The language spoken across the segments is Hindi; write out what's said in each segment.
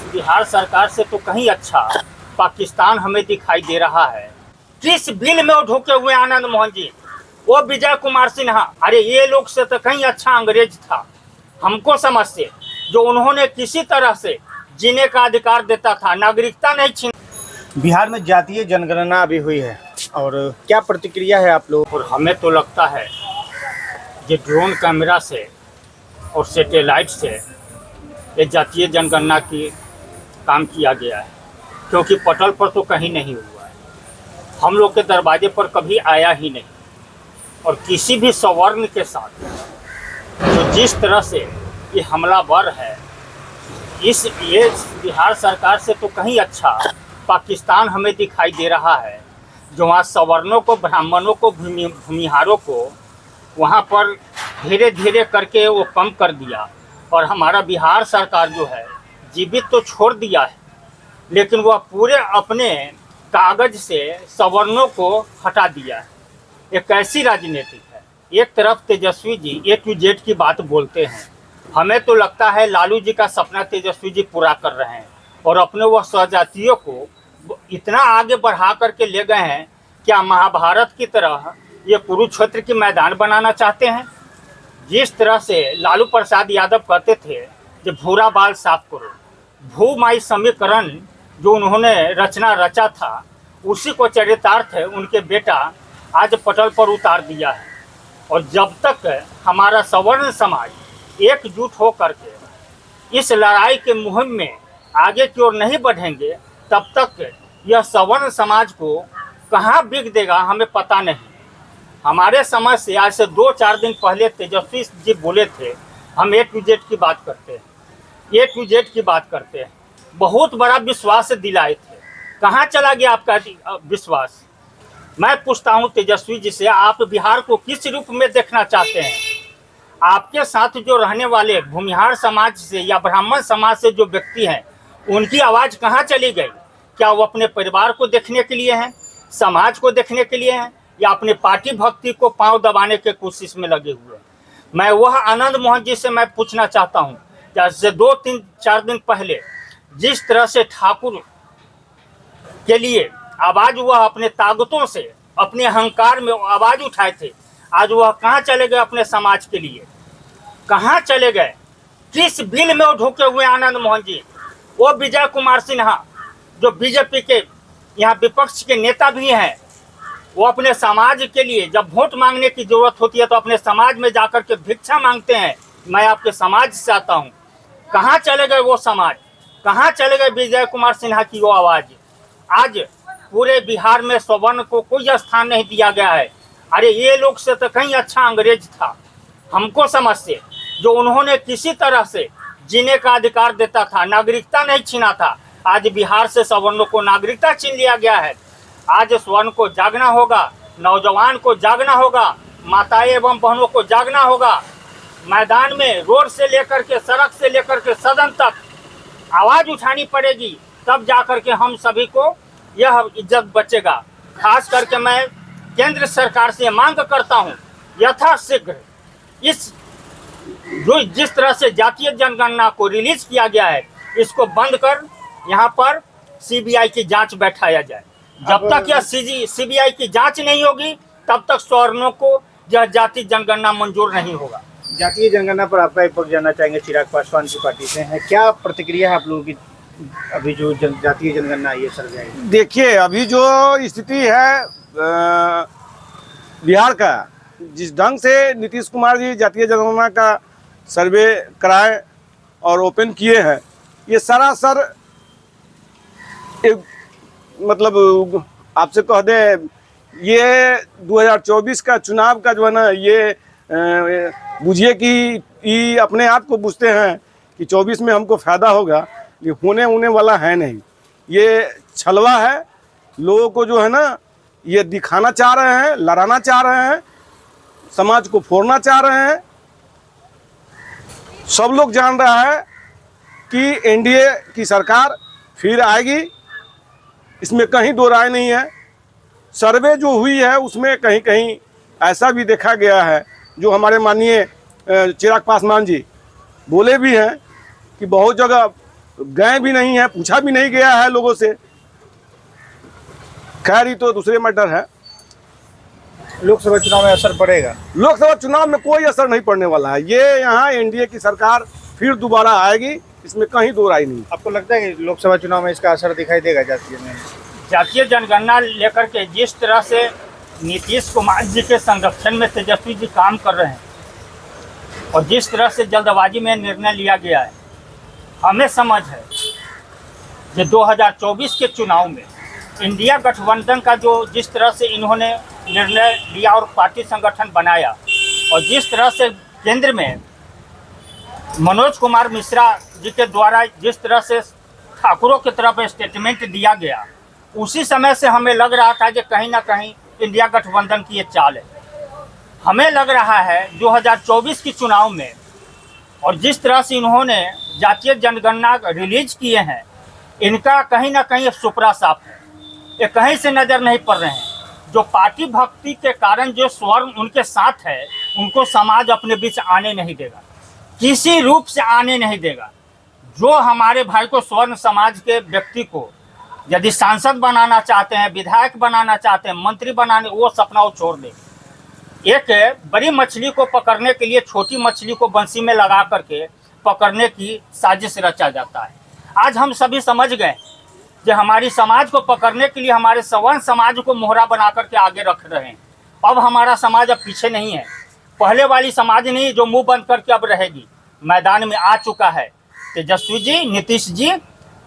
बिहार सरकार से तो कहीं अच्छा पाकिस्तान हमें दिखाई दे रहा है। किस बिल में वो ढुके हुए आनंद मोहन जी, वो विजय कुमार सिन्हा, अरे ये लोग से तो कहीं अच्छा अंग्रेज था हमको समझते, जो उन्होंने किसी तरह से जीने का अधिकार देता था, नागरिकता नहीं छीन। बिहार में जातीय जनगणना अभी हुई है और क्या प्रतिक्रिया है आप लोग? और हमें तो लगता है कि ड्रोन कैमरा से और सैटेलाइट से ये जातीय जनगणना की काम किया गया है, क्योंकि पटल पर तो कहीं नहीं हुआ है, हम लोग के दरवाजे पर कभी आया ही नहीं। और किसी भी सवर्ण के साथ जो जिस तरह से ये हमलावर है, ये बिहार सरकार से तो कहीं अच्छा पाकिस्तान हमें दिखाई दे रहा है, जो वहाँ सवर्णों को, ब्राह्मणों को, भूमिहारों को वहाँ पर धीरे धीरे करके वो कम कर दिया। और हमारा बिहार सरकार जो है जीवित तो छोड़ दिया है, लेकिन वह पूरे अपने कागज से सवर्णों को हटा दिया है। एक कैसी राजनीति है? एक तरफ Tejashwi ji A to Z की बात बोलते हैं, हमें तो लगता है लालू जी का सपना तेजस्वी जी पूरा कर रहे हैं और अपने वह स्वजातियों को इतना आगे बढ़ा करके ले गए हैं, क्या महाभारत की तरह ये कुरुक्षेत्र की मैदान बनाना चाहते हैं? जिस तरह से लालू प्रसाद यादव कहते थे कि भूरा बाल साफ करो, भूमाई समीकरण जो उन्होंने रचा था, उसी को चरितार्थ उनके बेटा आज पटल पर उतार दिया है। और जब तक हमारा सवर्ण समाज एकजुट हो करके इस लड़ाई के मुहिम में आगे की ओर नहीं बढ़ेंगे, तब तक यह सवर्ण समाज को कहाँ बिक देगा हमें पता नहीं। हमारे समाज से आज से 2-4 दिन पहले तेजस्वी जी बोले थे, हम A to Z की बात करते हैं, A to Z की बात करते हैं, बहुत बड़ा विश्वास दिलाए थे, कहाँ चला गया आपका विश्वास? मैं पूछता हूँ तेजस्वी जी से, आप बिहार को किस रूप में देखना चाहते हैं? आपके साथ जो रहने वाले भूमिहार समाज से या ब्राह्मण समाज से जो व्यक्ति हैं, उनकी आवाज़ कहाँ चली गई? क्या वो अपने परिवार को देखने के लिए हैं, समाज को देखने के लिए हैं, या अपने पार्टी भक्ति को पांव दबाने के कोशिश में लगे हुए हैं? मैं वह आनंद मोहन जी से मैं पूछना चाहता हूँ, जैसे 2-3-4 दिन पहले जिस तरह से ठाकुर के लिए आवाज़ वह अपने ताकतों से, अपने अहंकार में आवाज़ उठाए थे, आज वह कहाँ चले गए? अपने समाज के लिए कहाँ चले गए? किस बिल में वो ढुके हुए आनंद मोहन जी, वो विजय कुमार सिन्हा जो बीजेपी के यहाँ विपक्ष के नेता भी हैं, वो अपने समाज के लिए जब वोट मांगने की जरूरत होती है तो अपने समाज में जाकर के भिक्षा मांगते हैं। मैं आपके समाज से आता हूँ, कहाँ चले गए वो समाज? कहाँ चले गए विजय कुमार सिन्हा की वो आवाज़? आज पूरे बिहार में सवर्ण को कोई स्थान नहीं दिया गया है। अरे ये लोग से तो कहीं अच्छा अंग्रेज था हमको समझते, जो उन्होंने किसी तरह से जीने का अधिकार देता था, नागरिकता नहीं छीना था। आज बिहार से सवर्णों को नागरिकता छीन लिया गया है। आज स्वर्ण को जागना होगा, नौजवान को जागना होगा, माताएं एवं बहनों को जागना होगा। मैदान में रोड से लेकर के, सड़क से लेकर के सदन तक आवाज़ उठानी पड़ेगी, तब जाकर के हम सभी को यह इज्जत बचेगा। खास करके मैं केंद्र सरकार से मांग करता हूं, यथाशीघ्र जिस तरह से जातीय जनगणना को रिलीज किया गया है, इसको बंद कर यहां पर CBI की जांच बैठाया जाए। जब तक यह CBI की जांच नहीं होगी, तब तक सवर्णों को यह जातीय जनगणना मंजूर नहीं होगा। जातीय जनगणना पर आपका एक पक्ष जानना चाहेंगे, चिराग पासवान की पार्टी से हैं, क्या प्रतिक्रिया है आप लोगों की? अभी जो जातीय जनगणना ये सर्वे है, देखिए अभी जो स्थिति है बिहार का, जिस ढंग से नीतीश कुमार जी जातीय जनगणना का सर्वे कराए और ओपन किए हैं, ये सरासर एक मतलब आपसे कह दें, ये 2024 का चुनाव का जो है ना, ये बुझिए कि ये अपने आप को बुझते हैं कि 24 में हमको फ़ायदा होगा, ये होने वाला है नहीं। ये छलवा है, लोगों को जो है ना ये दिखाना चाह रहे हैं, लड़ाना चाह रहे हैं, समाज को फोड़ना चाह रहे हैं। सब लोग जान रहा है कि NDA की सरकार फिर आएगी, इसमें कहीं दो राय नहीं है। सर्वे जो हुई है उसमें कहीं कहीं ऐसा भी देखा गया है, जो हमारे माननीय चिराग पासवान जी बोले भी हैं कि बहुत जगह गए भी नहीं है, पूछा भी नहीं गया है लोगों से। खैर ये तो दूसरे मैटर है। लोकसभा चुनाव में असर पड़ेगा? लोकसभा चुनाव में कोई असर नहीं पड़ने वाला है। ये यहाँ एनडीए की सरकार फिर दोबारा आएगी, इसमें कहीं दो राय नहीं। आपको लगता है कि लोकसभा चुनाव में इसका असर दिखाई देगा जातीय में? जातीय जनगणना लेकर के जिस तरह से नीतीश कुमार जी के संरक्षण में तेजस्वी जी काम कर रहे हैं और जिस तरह से जल्दबाजी में निर्णय लिया गया है, हमें समझ है कि 2024 के चुनाव में इंडिया गठबंधन का जो जिस तरह से इन्होंने निर्णय लिया और पार्टी संगठन बनाया और जिस तरह से केंद्र में मनोज कुमार मिश्रा जी के द्वारा जिस तरह से ठाकुरों की तरफ स्टेटमेंट दिया गया, उसी समय से हमें लग रहा था कि कहीं ना कहीं इंडिया गठबंधन की ये चाल है। हमें लग रहा है 2024 के चुनाव में और जिस तरह से इन्होंने जातीय जनगणना रिलीज किए हैं, इनका कहीं ना कहीं सुपरा साफ है, ये कहीं से नज़र नहीं पड़ रहे हैं। जो पार्टी भक्ति के कारण जो स्वर्ण उनके साथ है, उनको समाज अपने बीच आने नहीं देगा, किसी रूप से आने नहीं देगा। जो हमारे भाई को स्वर्ण समाज के व्यक्ति को यदि सांसद बनाना चाहते हैं, विधायक बनाना चाहते हैं, मंत्री बनाने, वो सपना वो छोड़ दे। एक बड़ी मछली को पकड़ने के लिए छोटी मछली को बंसी में लगा करके पकड़ने की साजिश रचा जाता है। आज हम सभी समझ गए कि हमारी समाज को पकड़ने के लिए हमारे सवर्ण समाज को मोहरा बना करके आगे रख रहे हैं। अब हमारा समाज अब पीछे नहीं है, पहले वाली समाज नहीं जो मुंह बंद करके अब रहेगी, मैदान में आ चुका है। तेजस्वी जी, नीतीश जी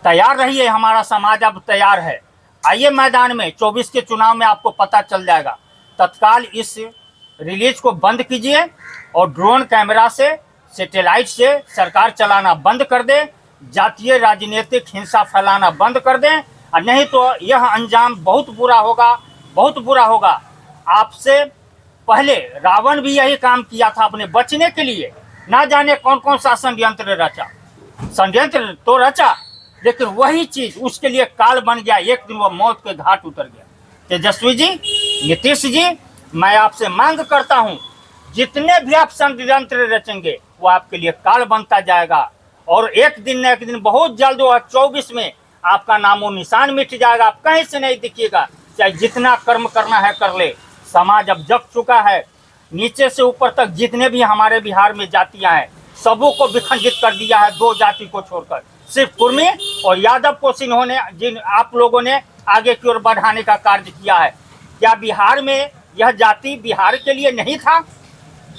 तैयार रहिए, हमारा समाज अब तैयार है। आइए मैदान में, 24 के चुनाव में आपको पता चल जाएगा। तत्काल इस रिलीज को बंद कीजिए और ड्रोन कैमरा से, सैटेलाइट से सरकार चलाना बंद कर दे, जातीय राजनीतिक हिंसा फैलाना बंद कर दें, और नहीं तो यह अंजाम बहुत बुरा होगा, बहुत बुरा होगा। आपसे पहले रावण भी यही काम किया था अपने बचने के लिए, ना जाने कौन कौन सा षड्यंत्र रचा, षड्यंत्र तो रचा, लेकिन वही चीज उसके लिए काल बन गया। एक दिन वो मौत के घाट उतर गया। तेजस्वी जी, नीतीश जी, मैं आपसे मांग करता हूं, जितने भी आप षड्यंत्र रचेंगे वो आपके लिए काल बनता जाएगा और एक दिन न एक दिन बहुत जल्द 2024 में आपका नामो निशान मिट जाएगा। आप कहीं से नहीं दिखिएगा, चाहे जितना कर्म करना है कर ले। समाज अब जग चुका है, नीचे से ऊपर तक जितने भी हमारे बिहार में जातियां हैं सबों को विखंडित कर दिया है, 2 जाति को छोड़कर। सिर्फ कुर्मी और यादव को इन्होंने, जिन आप लोगों ने आगे की ओर बढ़ाने का कार्य किया है। क्या बिहार में यह जाति बिहार के लिए नहीं था?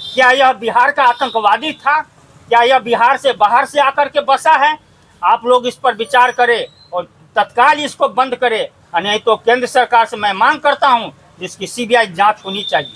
क्या यह बिहार का आतंकवादी था? क्या यह बिहार से बाहर से आकर के बसा है? आप लोग इस पर विचार करें और तत्काल इसको बंद करें, नहीं तो केंद्र सरकार से मैं मांग करता हूं जिसकी सीबीआई जांच होनी चाहिए।